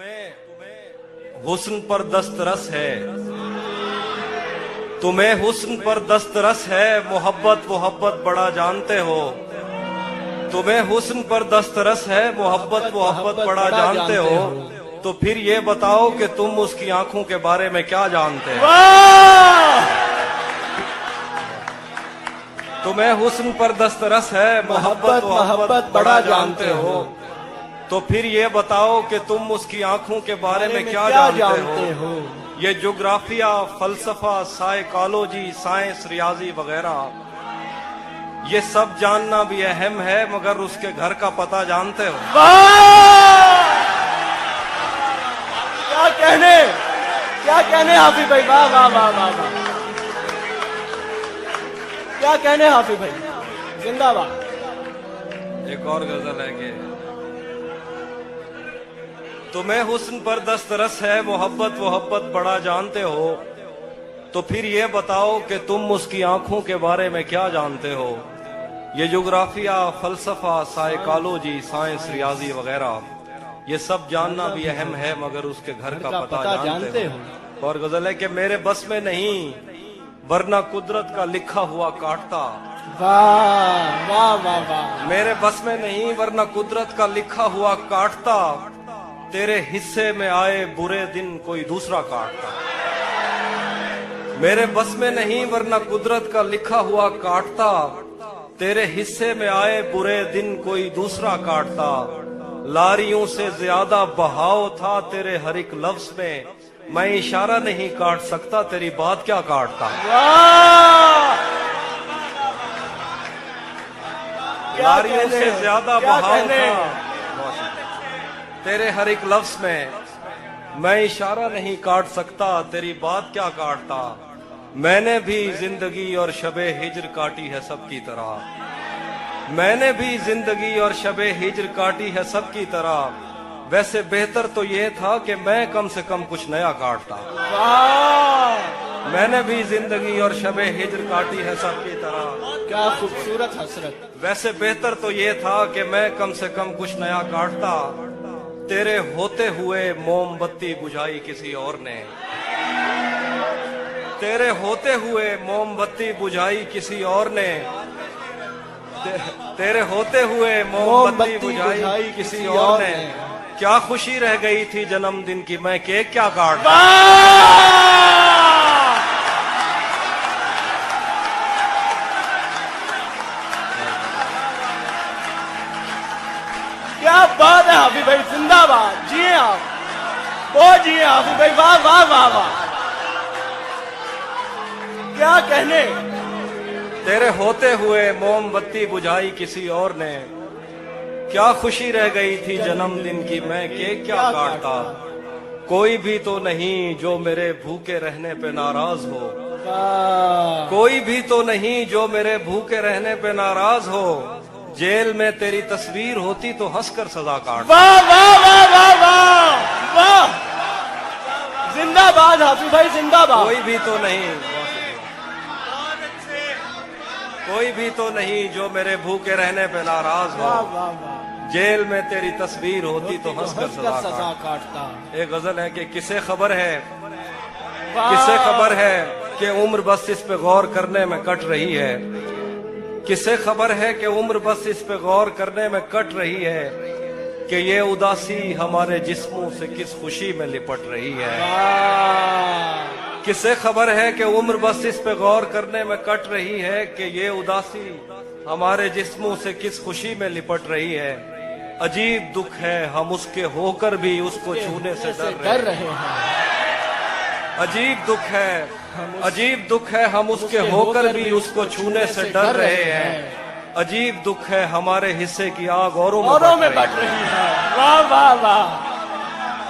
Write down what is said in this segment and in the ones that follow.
तुम्हें हुस्न पर दस्तरस है, तुम्हें हुस्न पर दस्तरस है, मोहब्बत मोहब्बत बड़ा जानते हो। तुम्हें हुस्न पर दस्तरस है, मोहब्बत मोहब्बत बड़ा जानते हो। तो फिर ये बताओ कि तुम उसकी आंखों के बारे में क्या जानते हो। तुम्हें हुस्न पर दस्तरस है, मोहब्बत मोहब्बत बड़ा जानते हो। तो फिर ये बताओ कि तुम उसकी आंखों के बारे में क्या जानते हो। ये ज्योग्राफिया, फलसफा, साइकोलॉजी, साइंस, रियाजी वगैरह ये सब जानना भी अहम है, मगर उसके घर का पता जानते हो। क्या कहने हाफिज भाई, वाह वाह वाह वाह वाह, क्या कहने हाफिज भाई, जिंदाबाद। एक और गजल है कि तुम्हें हुस्न पर दस्तरस है, मोहब्बत मोहब्बत बड़ा जानते हो। तो फिर ये बताओ कि तुम उसकी आंखों के बारे में क्या जानते हो। ये ज्योग्राफिया, फलसफा, साइकोलॉजी, साइंस, रियाजी वगैरह ये सब जानना भी अहम है, मगर उसके घर का पता जानते हो। और गजल है कि मेरे बस में नहीं, वरना कुदरत का लिखा हुआ काटता। वाह वाह वाह वाह, मेरे बस में नहीं, वरना कुदरत का लिखा हुआ काटता। तेरे हिस्से में आए बुरे दिन कोई दूसरा काटता। मेरे बस में नहीं, वरना कुदरत का लिखा हुआ काटता। तेरे हिस्से में आए बुरे दिन कोई दूसरा काटता। लारियों से ज्यादा बहाव था तेरे हर एक लफ्ज में, मैं इशारा नहीं काट सकता, तेरी बात क्या काटता। लारियों से ज्यादा बहाव था तेरे हर एक लफ्ज में, मैं इशारा नहीं काट सकता, तेरी बात क्या काटता। मैंने भी जिंदगी और शबे हिज्र काटी है सबकी तरह। मैंने भी जिंदगी और शबे हिज्र काटी है सबकी तरह। वैसे बेहतर तो ये था कि मैं कम से कम कुछ नया काटता। मैंने भी जिंदगी और शबे हिज्र काटी है सबकी तरह। क्या खूबसूरत हसरत। वैसे बेहतर तो ये था कि मैं कम से कम कुछ नया काटता। तेरे होते हुए मोमबत्ती बुझाई किसी और ने। तेरे होते हुए मोमबत्ती बुझाई किसी और ने। तेरे होते हुए मोमबत्ती बुझाई किसी और ने। क्या खुशी रह गई थी जन्मदिन की, मैं केक क्या काटता। क्या बात है हाफिज भाई, जिंदाबाद। जिए आप, वो जिए हाफिज भाई, वाह वाह वाह वाह, क्या कहने। तेरे होते हुए मोमबत्ती बुझाई किसी और ने। क्या खुशी रह गई थी जन्मदिन की, मैं केक क्या काटता। कोई भी तो नहीं जो मेरे भूखे रहने पे नाराज हो। कोई भी तो नहीं जो मेरे भूखे रहने पे नाराज हो। जेल में तेरी तस्वीर होती तो हंसकर सजा काट। वाह वाह वाह वाह वाह वाह, जिंदाबाद हाफिज भाई, जिंदाबाद। कोई भी तो नहीं, कोई भी तो नहीं जो मेरे भूखे रहने पे नाराज हो। वाह वाह वाह, जेल में तेरी तस्वीर होती तो हंसकर सजा काटता। एक गजल है कि किसे खबर है, किसे खबर है कि उम्र बस इस पे गौर करने में कट रही है। किसे खबर है कि उम्र बस इस पे गौर करने में कट रही है, कि ये उदासी हमारे जिस्मों से किस खुशी में लिपट रही है। किसे खबर है कि उम्र बस इस पे गौर करने में कट रही है, कि ये उदासी हमारे जिस्मों से किस खुशी में लिपट रही है। अजीब दुख है हम उसके होकर भी उसको छूने से डर रहे हैं। अजीब दुख है, अजीब दुख है हम उसके होकर भी उसको छूने से डर रहे हैं। अजीब दुख है हमारे हिस्से की आग औरों में बढ़ रही है। वाह वाह वाह,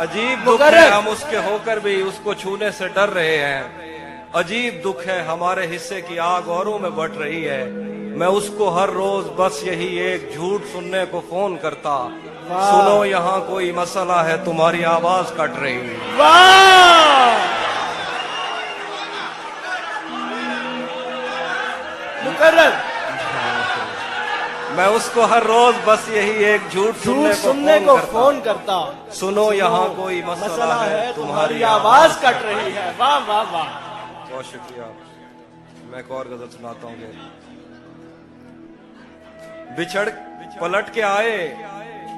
अजीब दुख है हम उसके होकर भी उसको छूने से डर रहे हैं। अजीब दुख है हमारे हिस्से की आग औरों में बढ़ रही है। मैं उसको हर रोज बस यही एक झूठ सुनने को फोन करता। सुनो यहाँ कोई मसला है, तुम्हारी आवाज कट रही है। वाह, मुकर्रर। मैं उसको हर रोज बस यही एक झूठ झूठ सुनने सुनने को को फोन करता। सुनो यहाँ कोई मसला है, तुम्हारी आवाज कट रही है। वाह वाह वाह। बहुत शुक्रिया। मैं एक और गजल सुनाता हूँ। बिछड़ पलट के आए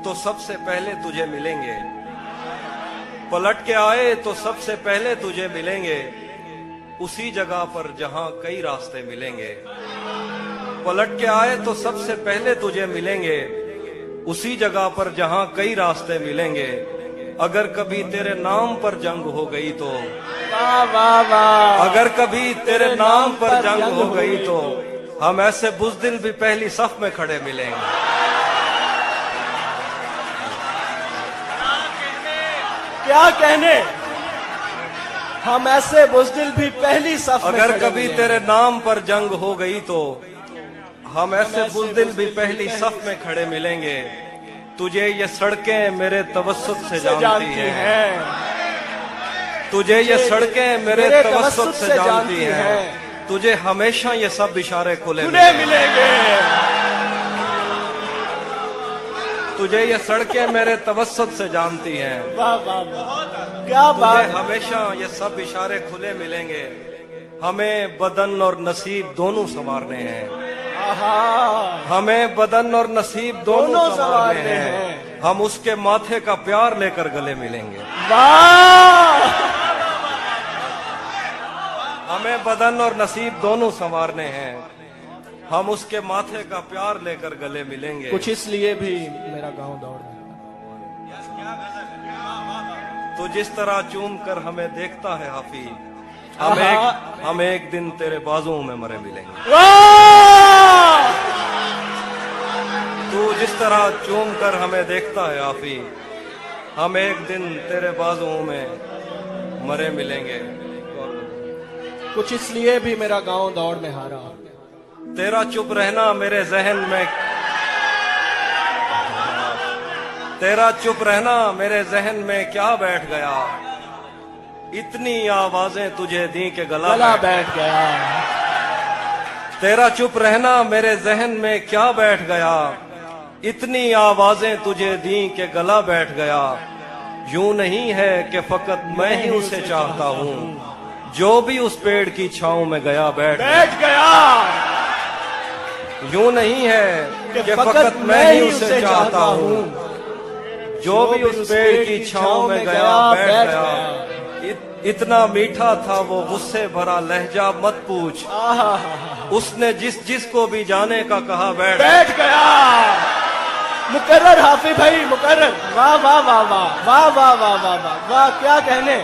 तो सबसे पहले तुझे मिलेंगे, पलट के आए तो सबसे पहले तुझे मिलेंगे, उसी जगह पर जहां कई रास्ते मिलेंगे। पलट के आए तो सबसे पहले तुझे मिलेंगे, उसी जगह पर जहां कई रास्ते मिलेंगे। अगर कभी तेरे नाम पर जंग हो गई तो, वाह वाह वाह। अगर कभी तेरे नाम पर जंग हो गई तो हम ऐसे बुज़दिल भी पहली सफ में खड़े मिलेंगे। क्या कहने, हम ऐसे बुज़दिल भी पहली सफ में अगर खड़े कभी मिलेंगे। तेरे नाम पर जंग हो गई तो हम ऐसे बुज़दिल भी पहली सफ में खड़े मिलेंगे। तुझे ये सड़कें मेरे तवस्सुत से जानती हैं, तुझे ये सड़कें मेरे तवस्सुत से जानती हैं, तुझे हमेशा ये सब इशारे खुले मिलेंगे। तुझे ये सड़कें मेरे तवस्सुत से जानती हैं, वाह वाह वाह। क्या तुझे बात। हमेशा ये सब इशारे खुले मिलेंगे। हमें बदन और नसीब दोनों संवारने हैं, आहा। हमें बदन और नसीब दोनों दोनों संवारने संवारने हैं। हैं। हम उसके माथे का प्यार लेकर गले मिलेंगे। वाह। हमें बदन और नसीब दोनों संवारने हैं, हम उसके माथे का प्यार लेकर गले मिलेंगे। कुछ इसलिए भी मेरा गांव दौड़ में। तो जिस तरह चूम कर हमें देखता है हाफिज, आहा। हम एक दिन तेरे बाजुओं में मरे मिलेंगे। वाह। तू जिस तरह चूम कर हमें देखता है हाफिज, हम एक दिन तेरे बाजुओं में मरे मिलेंगे। कुछ इसलिए भी मेरा गांव दौड़ में हारा। तेरा चुप रहना मेरे जहन में, तेरा चुप रहना मेरे जहन में क्या बैठ गया। इतनी आवाजें तुझे दी के गला बैठ गया। तेरा चुप रहना मेरे जहन में क्या बैठ गया। इतनी आवाजें तुझे दी के गला बैठ गया। यूं नहीं है कि फकत मैं ही उसे चाहता हूँ, जो भी उस पेड़ की छांव में गया बैठ गया। यूं नहीं है कि फकत मैं ही उसे चाहता हूँ, जो भी उस पेड़ की छांव में गया बैठ गया। इतना मीठा था वो गुस्से भरा लहजा मत पूछ, उसने जिस को भी जाने का कहा बैठ गया। मुकर्रर हाफिज भाई, मुकर्रर। वाह वाह वाह वाह वाह वाह वाह वाह वाह वाह। क्या कहने,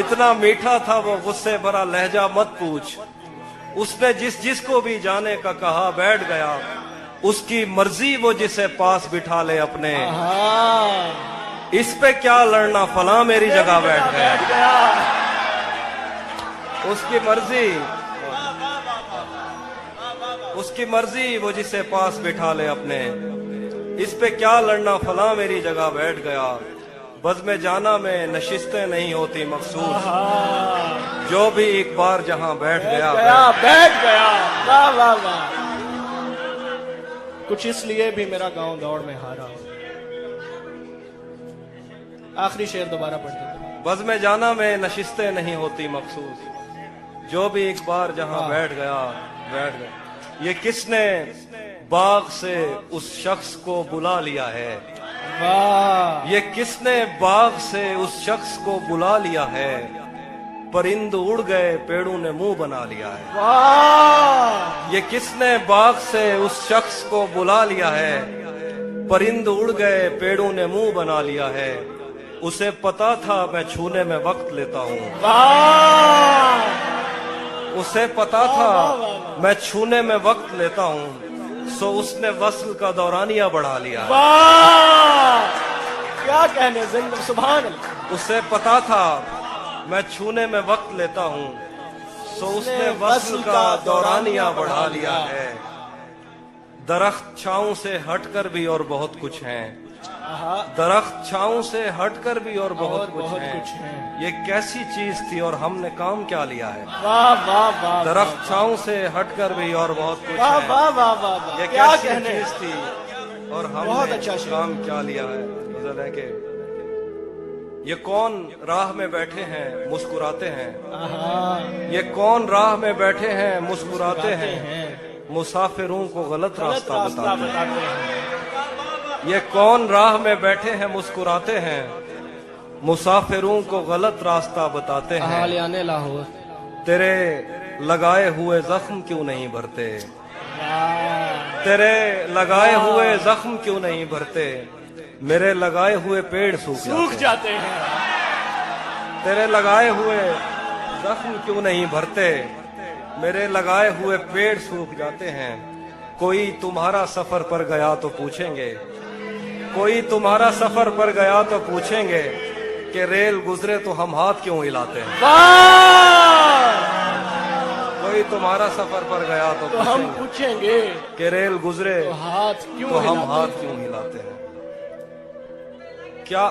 इतना मीठा था वो गुस्से भरा लहजा मत पूछ, उसने जिस को भी जाने का कहा बैठ गया। उसकी मर्जी वो जिसे पास बिठा ले अपने, इस पे क्या लड़ना फला मेरी जगह बैठ गया। उसकी मर्जी वो जिसे पास बिठा ले अपने, इस पे क्या लड़ना फला मेरी जगह बैठ गया। बज़्म जाना में नशिस्तें नहीं होती मखसूस, जो भी एक बार जहां बैठ गया। वाह वाह वाह। कुछ इसलिए भी मेरा गांव दौड़ में हारा। आखिरी शेर दोबारा पढ़ते थे। बज़्म जाना में नशिस्तें नहीं होती मखसूस, जो भी एक बार जहां बैठ गया बैठ गया। ये किसने बाग से उस शख्स को बुला लिया है, वाह। ये किसने बाग से उस शख्स को बुला लिया है। परिंद उड़ गए पेड़ों ने मुंह बना लिया है। वाह। ये किसने बाग से उस शख्स को बुला लिया है। परिंद उड़ गए पेड़ों ने मुंह बना लिया है। उसे पता था मैं छूने में वक्त लेता हूँ, उसे पता था मैं छूने में वक्त लेता हूँ, सो उसने वस्ल का दौरानिया बढ़ा लिया। वाह। क्या कहने, जिंदा सुभान अल्लाह। उसे पता था मैं छूने में वक्त लेता हूँ, सो उसने वस्ल का दौरानिया बढ़ा लिया है। दरख्त छांव से हटकर भी और बहुत कुछ हैं, आहा, दरख्त छांव से हटकर भी और बहुत कुछ बहुत है। कुछ है। ये कैसी चीज थी और हमने काम क्या लिया है। वाह वाह वाह, दरख्त छांव से हटकर भी और बहुत कुछ वाह है। वाह वाह वाह वाह, ये क्या कैसी कहने। चीज थी और बहुत हमने अच्छा शेर। काम क्या लिया है। गजल है कि ये कौन राह में बैठे हैं मुस्कुराते हैं। आहा, ये कौन राह में बैठे हैं मुस्कुराते हैं। हैं। मुसाफिरों को गलत गलत रास्ता रास्ता बताते हैं। बताते हैं। ये कौन राह में बैठे हैं मुस्कुराते हैं। मुसाफिरों को गलत रास्ता बताते हैं। हालियाने लाहौर। तेरे लगाए हुए जख्म क्यों नहीं भरते। वाह, तेरे लगाए हुए जख्म क्यों नहीं भरते। मेरे लगाए हुए पेड़ सूख सूख जाते जाते हैं। हैं। तेरे लगाए हुए जख्म क्यों नहीं भरते। मेरे लगाए हुए पेड़ सूख जाते हैं। कोई तुम्हारा सफर पर गया तो पूछेंगे। कोई तुम्हारा सफर पर गया तो पूछेंगे कि रेल गुजरे तो हम हाथ क्यों हिलाते हैं। वाह, कोई तुम्हारा सफर पर गया तो तो हम पूछेंगे पूछेंगे कि रेल गुजरे तो हाथ क्यों तो हम हिलाते हाथ हैं? क्यों हिलाते हैं। क्या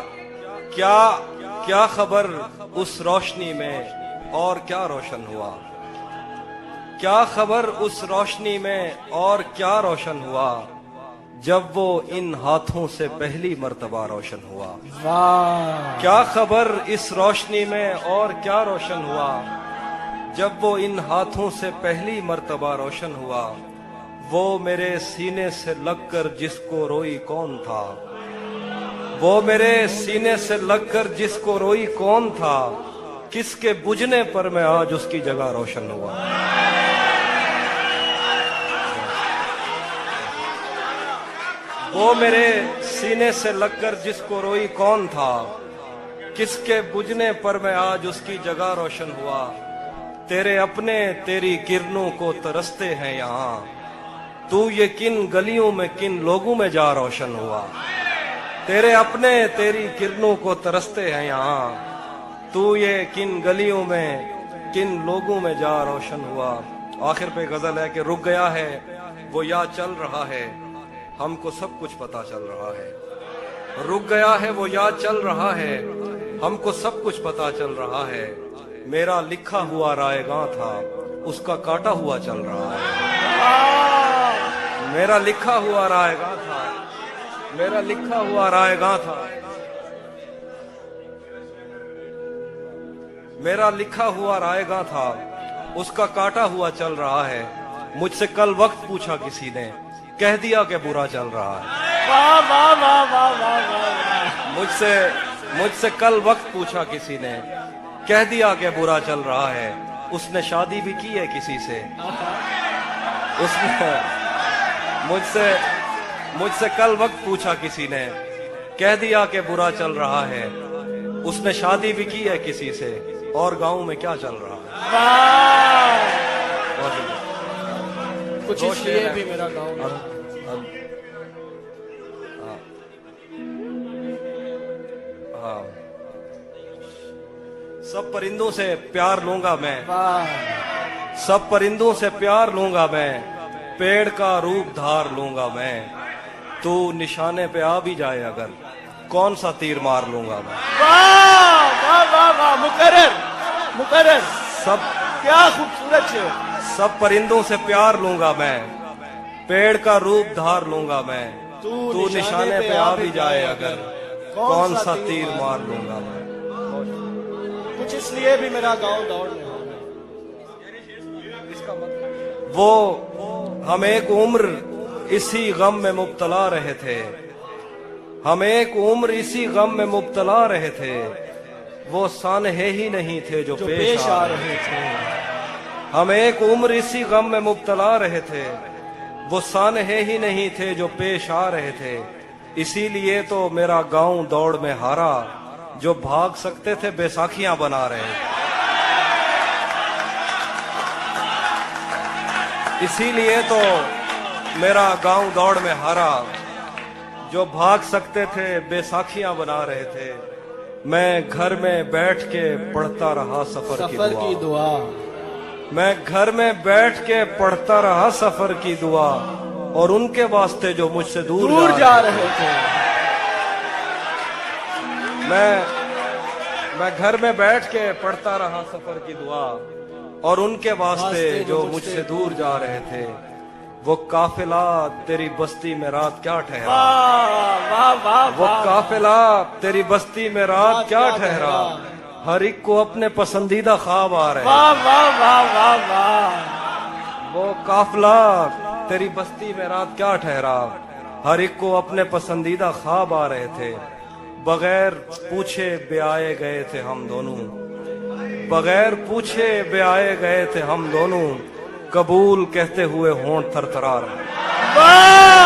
क्या क्या खबर उस रोशनी में और क्या रोशन हुआ। क्या खबर उस रोशनी में और क्या रोशन हुआ। जब वो इन हाथों से पहली मर्तबा रोशन हुआ। वाह, क्या खबर इस रोशनी में और क्या रोशन हुआ। जब वो इन हाथों से पहली मर्तबा रोशन हुआ। वो मेरे सीने से लगकर जिसको रोई कौन था। वो मेरे सीने से लगकर जिसको रोई कौन था। किसके बुझने पर मैं आज उसकी जगह रोशन हुआ। वो मेरे सीने से लगकर जिसको रोई कौन था। किसके बुझने पर मैं आज उसकी जगह रोशन हुआ। तेरे अपने तेरी किरणों को तरसते हैं यहाँ। तू ये किन गलियों में किन लोगों में जा रोशन हुआ। तेरे अपने तेरी किरणों को तरसते हैं यहाँ। तू ये किन गलियों में किन लोगों में जा रोशन हुआ। आखिर पे गजल है कि रुक गया है वो या चल रहा है। हमको सब कुछ पता चल रहा है। रुक गया है वो या चल रहा है। हमको सब कुछ पता चल रहा है। मेरा लिखा हुआ रायगां था उसका काटा हुआ चल रहा है। मेरा लिखा हुआ रायगां था। मेरा लिखा हुआ रायगां था। मेरा लिखा हुआ रायगां था उसका काटा हुआ चल रहा है। मुझसे कल वक्त पूछा किसी ने कह दिया कि बुरा चल रहा है। वाह वाह वाह वाह वाह वाह, मुझसे कल वक्त पूछा किसी ने कह दिया कि बुरा चल रहा है। उसने शादी भी की है किसी से। उसने मुझसे कल वक्त पूछा किसी ने कह दिया कि बुरा चल रहा है। उसने शादी भी की है किसी से और गांव में क्या चल रहा है। वाह, बहुत कुछ दो इसलिए शेर भी हैं। मेरा गाँव अब हाँ, सब परिंदों से प्यार लूंगा मैं। वाह, सब परिंदों से प्यार लूंगा मैं। पेड़ का रूप धार लूंगा मैं। तू निशाने पे आ भी जाए अगर कौन सा तीर मार लूंगा मैं। वाह वाह वाह वाह, मुकर्रर मुकर्रर, सब क्या खूबसूरत शेर। सब परिंदों से प्यार लूंगा मैं। पेड़ का रूप धार लूंगा मैं। तू निशाने पे आ भी जाए अगर कौन सा तीर मार लूंगा मैं। कुछ इसलिए भी मेरा गांव दौड़ में हो। वो हम एक उम्र इसी गम में मुब्तला रहे थे। हम एक उम्र इसी गम में मुब्तला रहे थे। वो सानहे ही नहीं थे जो पेश आ रहे थे। हम एक उम्र इसी गम में मुब्तला रहे थे। वो सानहे ही नहीं थे जो पेश आ रहे थे। इसीलिए तो मेरा गांव दौड़ में हारा। जो भाग सकते थे बैसाखियां बना रहे थे। इसीलिए तो मेरा गांव दौड़ में हारा। जो भाग सकते थे बैसाखियां बना रहे थे। मैं घर में बैठ के पढ़ता रहा सफर की दुआ। मैं घर में बैठ के पढ़ता रहा सफर की दुआ। और उनके वास्ते जो मुझसे दूर जा रहे थे। मैं घर में बैठ के पढ़ता रहा सफर की दुआ, और उनके वास्ते जो मुझसे दूर जा रहे थे, वो काफिला तेरी बस्ती में रात क्या ठहरा, वाह वाह वाह वो वाह काफिला तेरी बस्ती में रात क्या ठहरा, हर एक को अपने पसंदीदा ख्वाब आ रहे, वाह वाह वाह वाह वाह वो काफिला तेरी बस्ती में रात क्या ठहरा, हर एक को अपने पसंदीदा ख्वाब आ रहे थे, बगैर पूछे ब्याए गए थे हम दोनों, बगैर पूछे ब्याए गए थे हम दोनों, कबूल कहते हुए होंठ थरथरा रहे। वाह